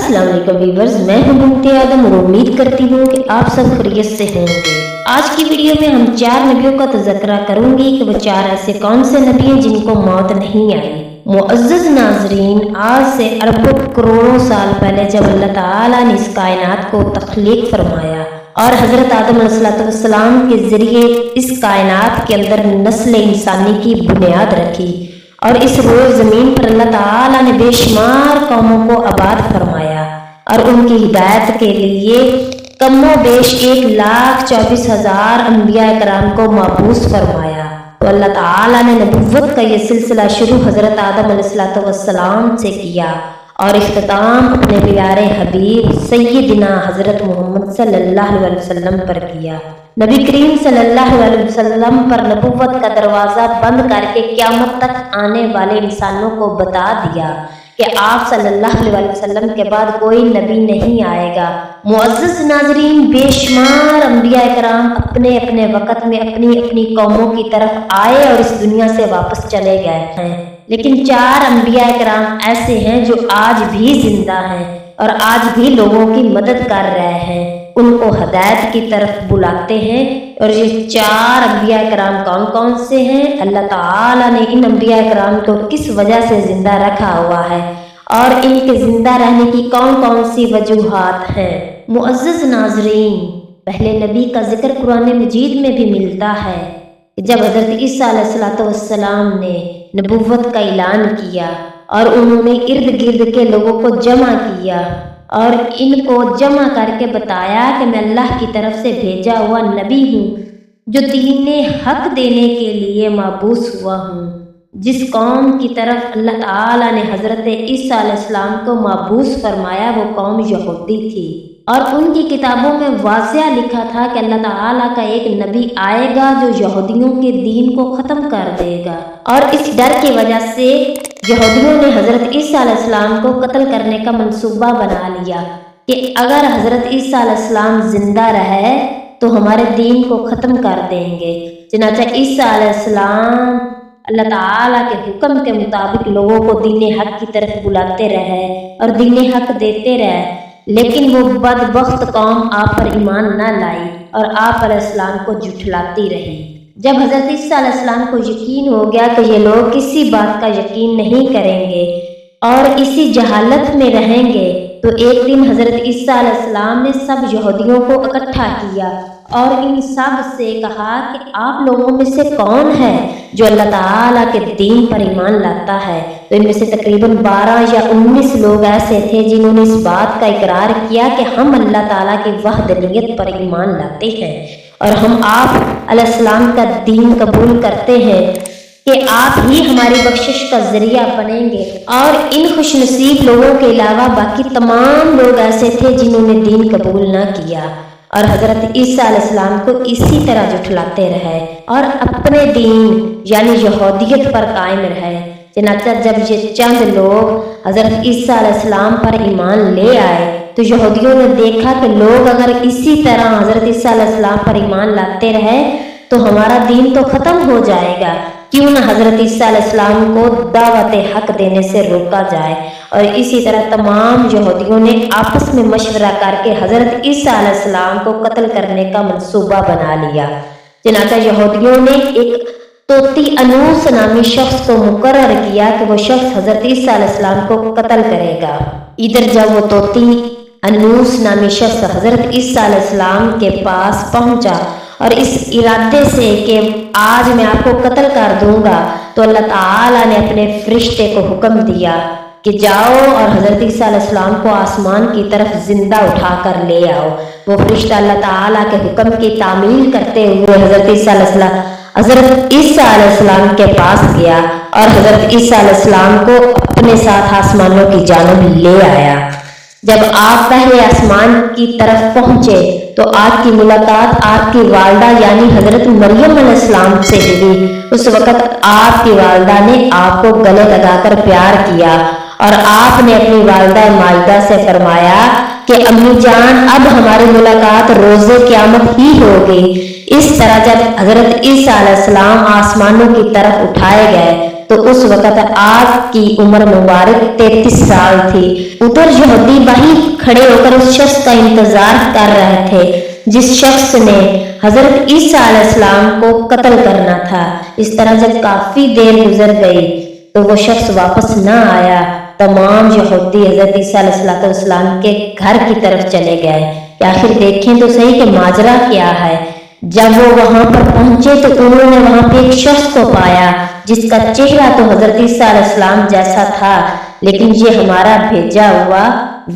अस्सलाम वालेकुम व्यूअर्स, मैं हूं मुमते आदम और उम्मीद करती हूं कि आप सब खैरियत से होंगे। आज की वीडियो में हम 4 नबियों का तज़किरा करूंगी कि वो 4 ऐसे कौन से नबी हैं जिनको मौत नहीं आई। मुअज़्ज़ज़ नाज़रीन, आज से अरबों करोड़ों साल पहले जब अल्लाह ताला ने इस कायनात को तख्लीक फरमाया और हज़रत आदम अलैहिस्सलाम के ज़रिए इस कायनात के अंदर नस्ल इंसानी की बुनियाद रखी और इस रोज़ ज़मीन पर अल्लाह ताला ने बेशुमार कौमों को आबाद फरमाया और उनकी हिदायत के लिए कमो बेश 1,24,000 अंबिया कराम को मबूस फरमाया। तो अल्लाह ताला ने नबुव्वत का ये सिलसिला शुरू हज़रत आदम अलैहिस्सलाम से किया और इख्तिताम अपने प्यारे हबीब सैयदना हज़रत मोहम्मद सल्लल्लाहु अलैहि वसल्लम पर किया। नबी करीम सल्लल्लाहु अलैहि वसल्लम पर नबुव्वत का दरवाज़ा बंद करके क़यामत तक आने वाले इंसानों को बता दिया कि आप सल्लल्लाहु अलैहि वसल्लम के बाद कोई नबी नहीं आएगा। मुअज़्ज़ज़ नाज़रीन, बेशुमार अंबिया कराम अपने अपने वक़्त में अपनी अपनी कौमों की तरफ आए और इस दुनिया से वापस चले गए हैं, लेकिन 4 अंबिया कराम ऐसे हैं जो आज भी जिंदा हैं और आज भी लोगों की मदद कर रहे हैं, उनको हदायत की तरफ बुलाते हैं। और ये 4 अंबिया कराम कौन कौन से हैं, अल्लाह ताला ने इन अंबिया कराम को किस वजह से जिंदा रखा हुआ है और इनके जिंदा रहने की कौन कौन सी वजूहात हैं। मुअज़्ज़ज़ नाज़रीन, पहले नबी का जिक्र कुरान मजीद में भी मिलता है कि जब हज़रत ईसा अलैहिस्सलाम ने नबुव्वत का ऐलान किया और उन्होंने इर्द गिर्द के लोगों को जमा किया और इनको जमा करके बताया कि मैं अल्लाह की तरफ से भेजा हुआ नबी हूँ जो दीन हक देने के लिए मबूस हुआ हूँ। जिस कौम की तरफ अल्लाह ताला ने हज़रत ईसा अलैहिस्सलाम को मबूस फरमाया वो कौम यहूदी थी और उनकी किताबों में वाज़िह लिखा था कि अल्लाह ताला का एक नबी आएगा जो यहूदियों के दीन को ख़त्म कर देगा। और इस डर की वजह से यहूदियों ने हज़रत ईसा अलैहिस्सलाम को कत्ल करने का मंसूबा बना लिया कि अगर हज़रत ईसा अलैहिस्सलाम जिंदा रहे तो हमारे दीन को ख़त्म कर देंगे। चनाचा ईसा अलैहिस्सलाम अल्लाह ताला के हुक्म के मुताबिक लोगों को दीन हक की तरफ बुलाते रहे और दीन हक देते रहे, लेकिन वो बदबख्त कौम आप पर ईमान न लाई और आप अलैहिस्सलाम को झुठलाती रही। जब हज़रत ईसा अलैहिस्सलाम को यकीन हो गया कि ये लोग किसी बात का यकीन नहीं करेंगे और इसी जहालत में रहेंगे, तो एक दिन हज़रत ईसा अलैहिस्सलाम ने सब यहूदियों को इकट्ठा किया और इन सब से कहा कि आप लोगों में से कौन है जो अल्लाह ताला के दीन पर ईमान लाता है। तो इनमें से तकरीबन 12 या 19 लोग ऐसे थे जिन्होंने इस बात का इकरार किया कि हम अल्लाह ताला की वहदनियत पर ईमान लाते हैं और हम आप अलैहिस्सलाम का दीन कबूल करते हैं कि आप ही हमारी बख्शिश का जरिया बनेंगे। और इन खुशनसीब लोगों के अलावा बाकी तमाम लोग ऐसे थे जिन्होंने दीन कबूल न किया और हज़रत ईसा अलैहिस्सलाम को इसी तरह झुठलाते रहे और अपने दीन यानी यहूदियत पर कायम रहे। चनाचा जब ये चंद लोग हज़रत ईसा अलैहिस्सलाम पर ईमान ले आए तो यहूदियों ने देखा कि लोग अगर इसी तरह हज़रत ईसा अलैहिस्सलाम पर ईमान लाते रहे तो हमारा दीन तो ख़त्म हो जाएगा, क्यों न हज़रत ईसा अलैहिस्सलाम को दावत हक देने से रोका जाए। और इसी तरह तमाम यहूदियों ने आपस में मशवरा करके हज़रत ईसा अलैहिस्सलाम को कत्ल करने का मंसूबा बना लिया। चनाचा यहूदियों ने एक तोती अनूस नामी शख्स को मुकर्रर किया कि वो शख्स हज़रत ईसा अलैहिस्सलाम को कत्ल करेगा। इधर जब वो तोती अनूस नामी शख्स हज़रत ईसा अलैहिस्सलाम के पास पहुंचा और इस इरादे से कि आज मैं आपको कत्ल कर दूंगा, तो अल्लाह ताला ने अपने फरिश्ते को हुक्म दिया कि जाओ और हज़रत ईसा अलैहिस्सलाम को आसमान की तरफ जिंदा उठाकर ले आओ। वो फरिश्ता अल्लाह ताला के हुक्म की तामील करते हुए हज़रत ईसा अलैहिस्सलाम के पास गया और हज़रत ईसा अलैहिस्सलाम को अपने साथ आसमानों की जानिब ले आया। जब आप पहले आसमान की तरफ पहुंचे तो आपकी मुलाकात आपकी वालदा यानी हज़रत मरियम अलैहिस्सलाम से हुई। उस वक़्त आपकी वालदा ने आपको गले लगाकर प्यार किया और आपने अपनी वालदा माजिदा से फरमाया कि अम्मी जान, अब हमारी मुलाकात रोज़े क़यामत ही होगी। इस तरह जब हज़रत ईसा अलैहिस्सलाम आसमानों की तरफ उठाए गए तो उस वक्त आपकी उम्र मुबारक 33 साल थी। उधर यहूदी वहीं खड़े होकर उस शख्स का इंतजार कर रहे थे जिस शख्स ने हजरत ईसा अलैहिस्सलाम को कत्ल करना था। इस तरह जब काफी देर गुजर गई तो वो शख्स वापस न आया। तमाम यहूदी हजरत ईसा अलैहिस्सलाम के घर की तरफ चले गए कि आखिर देखें तो सही कि माजरा क्या है। जब वो वहां पर पहुंचे तो उन्होंने वहां पे एक शख्स को पाया जिसका चेहरा तो हजरत ईसा अलैहिस्सलाम जैसा था, लेकिन ये हमारा भेजा हुआ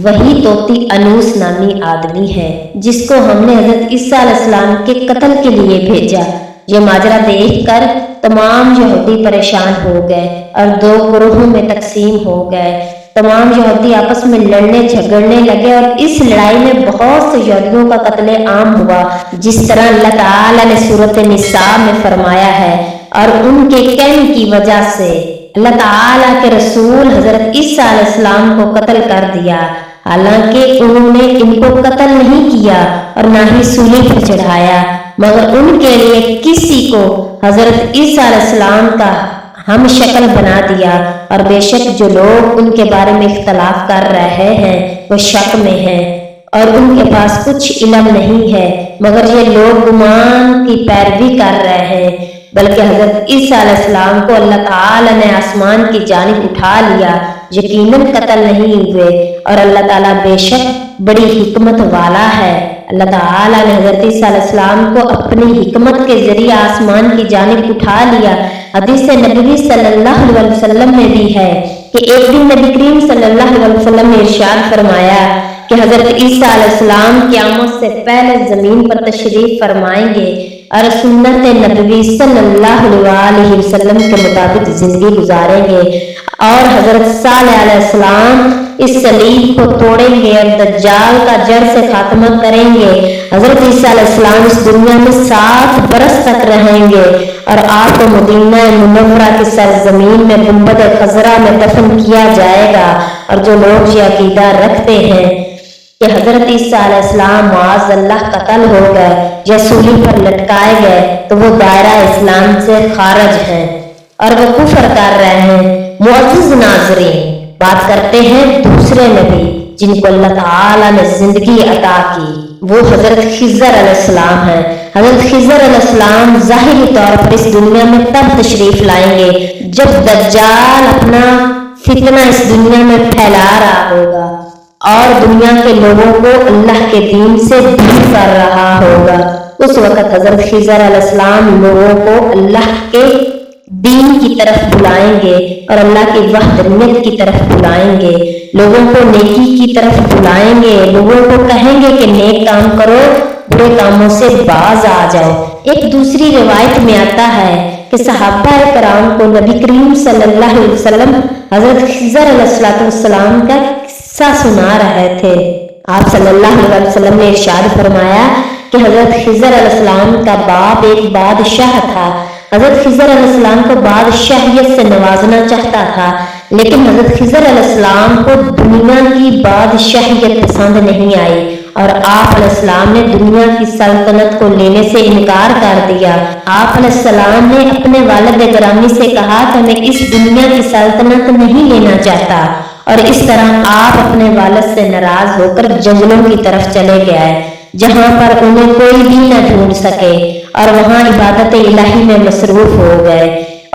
वही तोती अनूस नामी आदमी है जिसको हमने हजरत ईसा अलैहिस्सलाम के कत्ल के लिए भेजा। ये माजरा देखकर तमाम यहूदी परेशान हो गए और दो ग्रोहों में तकसीम हो गए। तमाम यहूदी आपस में लड़ने झगड़ने लगे और इस लड़ाई में बहुत से यहूदियों का कत्ले आम हुआ, जिस तरह अल्लाह ताला ने सूरत निसा में फरमाया है। और उनके कहने की वजह से अल्लाह ताला के रसूल हजरत ईसा अलैहिस्सलाम को कत्ल कर दिया। हालांकि उन्होंने इनको कत्ल नहीं किया और ना ही सूली पर चढ़ाया, मगर उनके लिए किसी को हजरत ईसा अलैहिस्सलाम का हम शक्ल बना दिया। और बेशक जो लोग उनके बारे में इख्तलाफ कर रहे हैं वो शक में हैं और उनके पास कुछ इल्म नहीं है, मगर ये लोग गुमान की पैरवी कर रहे हैं। बल्कि हजरत ईसा अलैहिस्सलाम को अल्लाह ताला ने आसमान की जानिब उठा लिया, यकीनन कत्ल नहीं हुए। और अल्लाह ताला बेशक बड़ी हिकमत वाला है। अल्लाह ताला ने हजरत ईसा अलैहिस्सलाम को अपनी हिकमत के जरिए आसमान की जानिब उठा लिया। हदीस नबी सल्लल्लाहु अलैहि वसल्लम में भी है कि एक दिन नबी करीम सल्लल्लाहु अलैहि वसल्लम ने इरशाद फरमाया कि हजरत ईसा अलैहिस्सलाम क़यामत से पहले जमीन पर तशरीफ फरमाएंगे और सुन्नत नबवी सल्लल्लाहु अलैहि वसल्लम के मुताबिक जिंदगी गुजारेंगे और हजरत सालेह अलैहिस्सलाम इस सलीब को तोड़ेंगे और दज्जाल का जड़ से खात्मा करेंगे। हजरत ईसा अलैहिस्सलाम इस दुनिया में 7 बरस तक रहेंगे और आपको मदीना मुनव्वरा की सरजमीन में गुंबद खजरा में दफन किया जाएगा। और जो लोग ये अकीदा रखते हैं कि हजरत ईसा अलैहिस्सलाम माअज़ल्लाह कत्ल हो गए या सूली पर लटकाए गए तो वो दायरा इस्लाम से खारिज हैं और वो कुफ्र कर रहे हैं। मुअज़्ज़िज़ नाज़रीन, बात करते हैं दूसरे नबी जिनको अल्लाह ताला ने जिंदगी अता की, वो हजरत खिज़र अलैहिस्सलाम है। हजरत खिज़र अलैहिस्सलाम ज़ाहिरी तौर पर इस दुनिया में तब तशरीफ लाएंगे जब दज्जाल अपना फितना इस दुनिया में फैला रहा होगा और दुनिया के लोगों को अल्लाह के दीन से दूर कर रहा होगा। उस वक्त हजरत खिज़र अलैहिस्सलाम लोगों को अल्लाह के दीन की तरफ बुलाएंगे और अल्लाह की वहदनियत की तरफ बुलाएंगे, लोगों को नेकी की तरफ बुलाएंगे, लोगों को कहेंगे कि नेक काम करो, बुरे कामों से बाज आ जाओ। एक दूसरी रिवायत में आता है कि सहाबा किराम को नबी करीम सल्लल्लाहु अलैहि वसल्लम हजरत खिज़र अलैहिस्सलाम का किस्सा सुना रहे थे। आप सल्लल्लाहु अलैहि वसल्लम ने इरशाद फरमाया कि हजरत खिज़र अलैहिस्सलाम का बाप एक बादशाह था। हजरत खिज़र अलैहिस्सलाम को बादशाहियत से नवाजना चाहता था, लेकिन हजरत खिज़र अलैहिस्सलाम को दुनिया की बादशाहियत पसंद नहीं आई और आप अलैहिस्सलाम ने दुनिया की सल्तनत को लेने से इनकार कर दिया। आप अलैहिस्सलाम ने अपने वालिद गिरामी से कहा कि मैं इस दुनिया की सल्तनत नहीं लेना चाहता और इस तरह आप अपने वालिद से नाराज होकर जंगलों की तरफ चले गए जहां पर उन्हें कोई भी न ढूंढ सके और वहां इबादत इलाही में मसरूफ हो गए।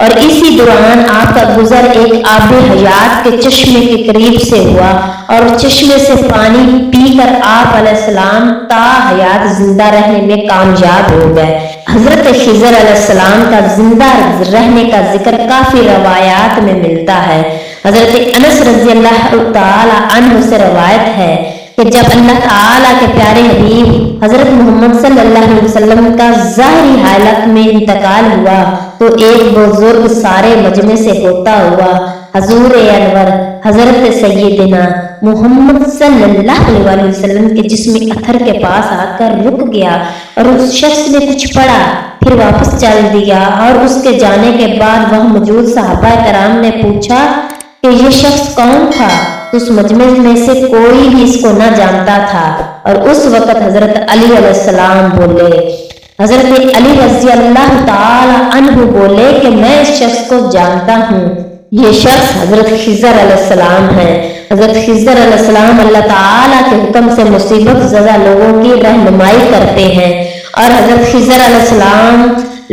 और इसी दौरान आपका गुजर एक आबे हयात के चश्मे के करीब से हुआ और चश्मे से पानी पीकर आप अलैहिस्सलाम ता हयात जिंदा रहने में कामयाब हो गए। हजरत खिज़र अलैहिस्सलाम का जिंदा रहने का जिक्र काफी रवायात में मिलता है। हजरत अनस रज़ियल्लाहु ताला अन्हु से रवायत है कि जब अल्लाह ताला के प्यारे हबीब हजरत मोहम्मद सल्लल्लाहु अलैहि वसल्लम का ज़ाहिरी हालत में इंतकाल हुआ तो एक बुजुर्ग सारे मजमे से होता हुआ हजूर अनवर हजरत सैयदना मोहम्मद सल्लल्लाहु अलैहि वसल्लम के जिस्म अथर के पास आकर रुक गया और उस शख्स ने कुछ पढ़ा, फिर वापस चल दिया और उसके जाने के बाद वह मौजूद सहाबा कराम ने पूछा कि ये शख्स कौन था। उस मजमे में से कोई भी इसको न जानता था और उस वक्त हजरत अली अलैहिस्सलाम बोले हजरत अली रजी अल्लाह ताला अन्हु बोले कि मैं इस शख्स को जानता हूँ, ये शख्स हजरत खिज़र अलैहिस्सलाम है। हजरत खिज़र अलैहिस्सलाम अल्लाह ताला के हुक्म से मुसीबत ज़दा लोगों की रहनुमाई करते हैं और हजरत खिज़र अलैहिस्सलाम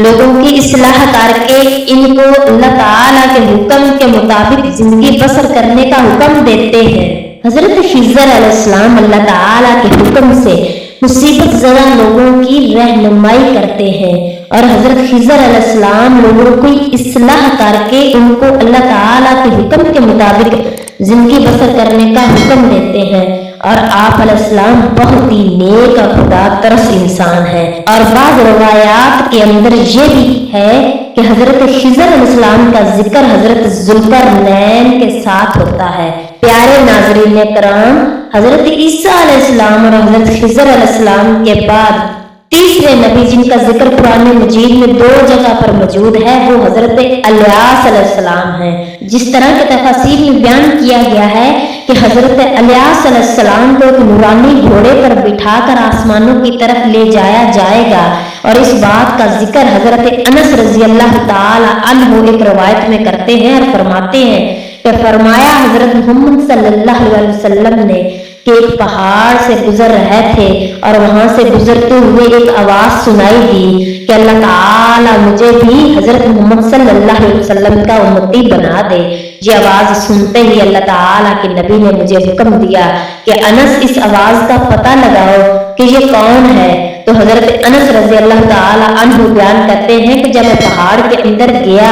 लोगों की इस्लाह करके इनको अल्लाह ताला के हुक्म के मुताबिक जिंदगी बसर करने का हुक्म देते हैं। हजरत खिज़र अलैहिस्सलाम अल्लाह ताला के हुक्म से मुसीबत ज़दा लोगों की रहनुमाई करते हैं और हजरत खिज़र अलैहिस्सलाम लोगों की इस्लाह करके उनको अल्लाह ताला के हुक्म के मुताबिक जिंदगी बसर करने का हुक्म देते हैं। और आप अलैहिस्सलाम बहुत ही नेक और खुदा तरस इंसान है। और बाद रवायात के अंदर ये भी है कि हजरत खिज़र अलैहिस्सलाम का जिक्र हजरत जुल्करनैन के साथ होता है। प्यारे नाज़रीन कराम, हजरत ईसा अलैहिस्सलाम और हजरत खिज़र अलैहिस्सलाम के बाद तीसरे नबी जिनका जिक्र कुरान मजीद में 2 जगह पर मौजूद है वो हजरत इलियास अलैहिस्सलाम है। जिस तरह के तफसीर में बयान किया गया है कि हजरत इलियास अलैहिस्सलाम को एक नूरानी घोड़े पर बिठाकर आसमानों की तरफ ले जाया जाएगा और इस बात का जिक्र हजरत अनस रजी अल्लाह ताला अन्हु एक रवायत में करते हैं और फरमाते हैं कि फरमाया हजरत मोहम्मद सल्लल्लाहु अलैहि वसल्लम ने कि एक पहाड़ से गुजर रहे थे और वहां से गुजरते हुए एक आवाज सुनाई दी कि अल्लाह ताला मुझे भी हजरत मोहम्मद सल्लल्लाहु अलैहि वसल्लम का उम्मती बना दे। ये आवाज सुनते ही अल्लाह ताला के नबी ने मुझे हुक्म दिया कि अनस इस आवाज का पता लगाओ कि ये कौन है। तो हजरत अनस रजी अल्लाह ताला अन्हु बयान करते हैं कि जब मैं पहाड़ के अंदर गया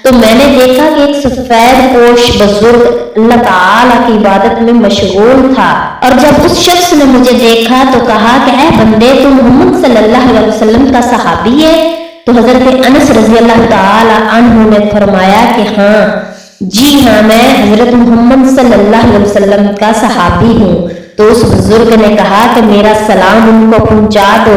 तो मैंने देखा कि एक सफेद पोश बुजुर्ग अल्लाह ताला की इबादत में मशगूल था और जब उस शख्स ने मुझे देखा तो कहा कि ऐ बंदे तू मोहम्मद सल्लल्लाहु अलैहि वसल्लम का सहाबी है। तो हजरत अनस रजी अल्लाह ताला अन्हु ने फरमाया कि हाँ जी हाँ, मैं हजरत मोहम्मद सल्लल्लाहु अलैहि वसल्लम का सहाबी हूँ। तो उस बुजुर्ग ने कहा कि मेरा सलाम उनको पहुंचा दो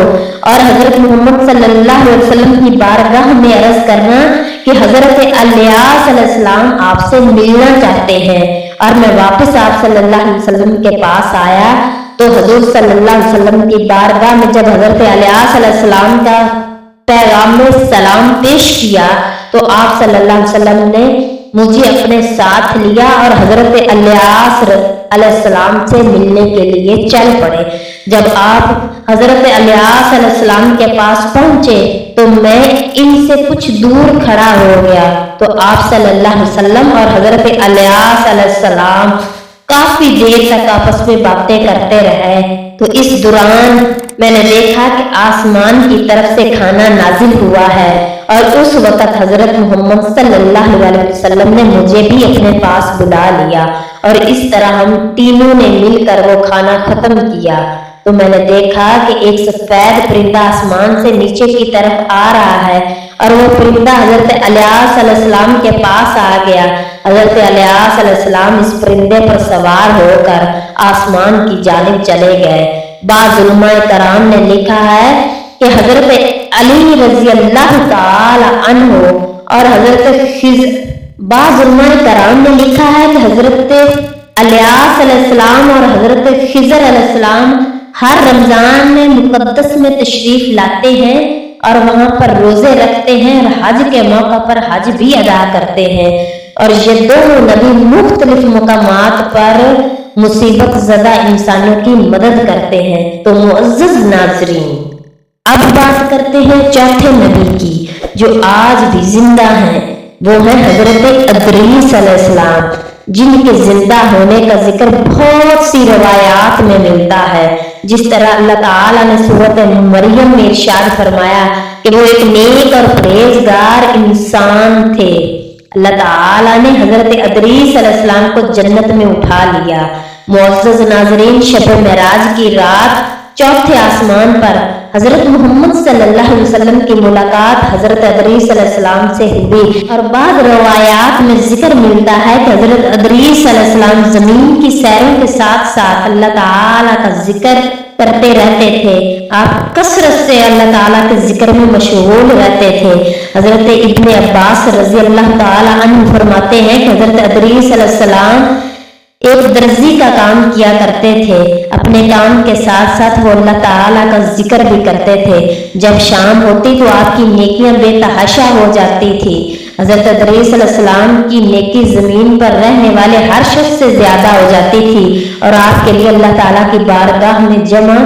और हजरत मोहम्मद सल्लल्लाहु अलैहि वसल्लम की बारगाह में अर्ज करना कि हजरत इलियास अलैहिस्सलाम आपसे मिलना चाहते हैं। और मैं वापस आप सल्लल्लाहु अलैहि वसल्लम के पास आया तो हुजूर सल्लल्लाहु अलैहि वसल्लम की बारगाह में जब हजरत इलियास अलैहिस्सलाम का पैगाम सलाम पेश किया तो आप सल्लल्लाहु अलैहि वसल्लम ने मुझे अपने साथ लिया और हजरत इलियास अलैहिस्सलाम से मिलने के लिए चल पड़े। जब आप हजरत इलियास अलैहिस्सलाम के पास पहुंचे तो मैं इनसे कुछ दूर खड़ा हो गया तो आप सल्लल्लाहु अलैहि वसल्लम और हजरत इलियास अलैहिस्सलाम काफी देर तक आपस में बातें करते रहे। तो इस दौरान मैंने देखा कि आसमान की तरफ से खाना नाजिल हुआ है और उस वक्त हजरत मोहम्मद सल्लल्लाहु अलैहि वसल्लम ने मुझे भी अपने पास बुला लिया और इस तरह हम तीनों ने मिलकर वो खाना खत्म किया। तो मैंने देखा कि एक सफेद परिंदा आसमान से नीचे की तरफ आ रहा है और वो परिंदा हजरत इलियास अलैहिस्सलाम के पास आ गया। हजरत इलियास अलैहिस्सलाम इस परिंदे पर सवार होकर आसमान की जानिब चले गए। बाज़ उलमाए कराम ने लिखा है कि हजरत अली रजी अल्लाह ताला अन्हु और बाज़ उलमाए कराम ने लिखा है कि हजरत इलियास अलैहिस्सलाम और हजरत खिज़र अलैहिस्सलाम हर रमजान में मुकद्दस में तशरीफ लाते हैं और वहां पर रोजे रखते हैं और हज के मौका पर हज भी अदा करते हैं और ये दोनों नबी मुख्तलिफ मकामात पर मुसीबत ज़दा इंसानों की मदद करते हैं। तो मुअज़्ज़ज़ नाज़रीन, अब बात करते हैं चौथे नबी की जो आज भी जिंदा हैं। वो है हजरत अदरीस अलैहिस्सलाम, जिनके जिंदा होने का जिक्र बहुत सी रवायात में मिलता है। जिस तरह अल्लाह ताला ने सूरत मरियम में इरशाद फरमाया कि वो एक नेक और परहेजगार इंसान थे। अल्लाह ताला ने हजरत अदरीस अलैहिस्सलाम को जन्नत में उठा लिया। मुअज़्ज़ज़ नाज़रीन, शब मेराज की रात चौथे आसमान पर हजरत मोहम्मद सल्लल्लाहु अलैहि वसल्लम की मुलाकात हजरत अदरीस अलैहिस्सलाम से हुई और बाद रवायात में जिक्र मिलता है कि हजरत अदरीस अलैहिस्सलाम जमीन की सैरों के साथ साथ अल्लाह ताला का जिक्र करते रहते थे। आप कसरत से अल्लाह ताला के जिक्र में मशगूल रहते थे। हजरत इब्ने अब्बास रजी अल्लाह ताला अन्हु फरमाते हैं कि हजरत अदरीस अलैहिस्सलाम एक दर्जी का काम किया करते थे। अपने काम के साथ साथ वो अल्लाह ताला का जिक्र भी करते थे। जब शाम होती तो आपकी नेकियां बेतहाशा हो जाती थी। हजरत इदरीस अलैहिस्सलाम की नेकी जमीन पर रहने वाले हर शख्स से ज्यादा हो जाती थी और आपके लिए अल्लाह ताला की बारगाह में जमा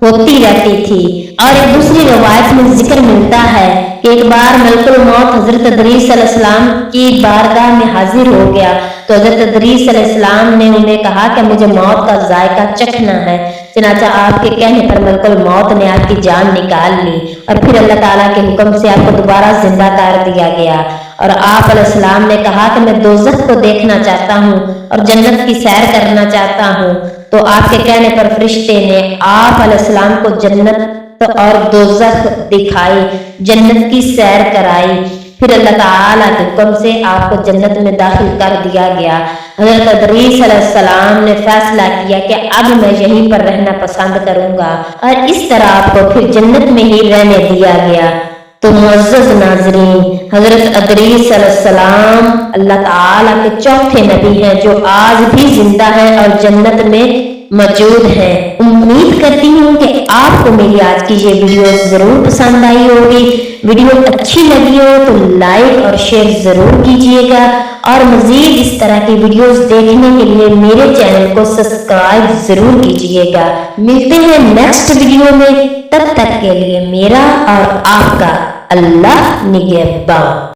होती रहती थी। और एक दूसरी रवायत में जिक्र मिलता है कि एक बार मलकुल मौत हजरत इदरीस अलैहिस्सलाम की बारगाह में हाजिर हो गया तो हजरत इदरीस अलैहिस्सलाम ने उन्हें कहा कि मुझे मौत का जायका चखना है। चनाचा आपके कहने पर मलकुल मौत ने आपकी जान निकाल ली और फिर अल्लाह ताला के हुक्म से आपको दोबारा जिंदा कर दिया गया। और आप अलैहिस्सलाम ने कहा कि मैं दोज़ख को देखना चाहता हूँ और जन्नत की सैर करना चाहता हूँ। तो आपके कहने पर फरिश्ते ने आप अलैहिस्सलाम को जन्नत और दोज़ख दिखाई, जन्नत की सैर कराई। फिर अल्लाह ताला के हुक्म से आपको जन्नत में दाखिल कर दिया गया। हज़रत इदरीस अलैहिस्सलाम ने फैसला किया कि अब मैं यहीं पर रहना पसंद करूंगा और इस तरह आपको फिर जन्नत में ही रहने दिया गया। तो मुअज़्ज़ज़ नाज़रीन, हज़रत इदरीस अलैहिस्सलाम अल्लाह ताला के चौथे नबी हैं जो आज भी जिंदा हैं और जन्नत में मौजूद है। उम्मीद करती हूँ कि आपको मेरी आज की ये वीडियो जरूर पसंद आई होगी। वीडियो अच्छी लगी हो तो लाइक और शेयर जरूर कीजिएगा और मजीद इस तरह की वीडियोस देखने के लिए मेरे चैनल को सब्सक्राइब जरूर कीजिएगा। मिलते हैं नेक्स्ट वीडियो में, तब तक के लिए मेरा और आपका अल्लाह निगहबान।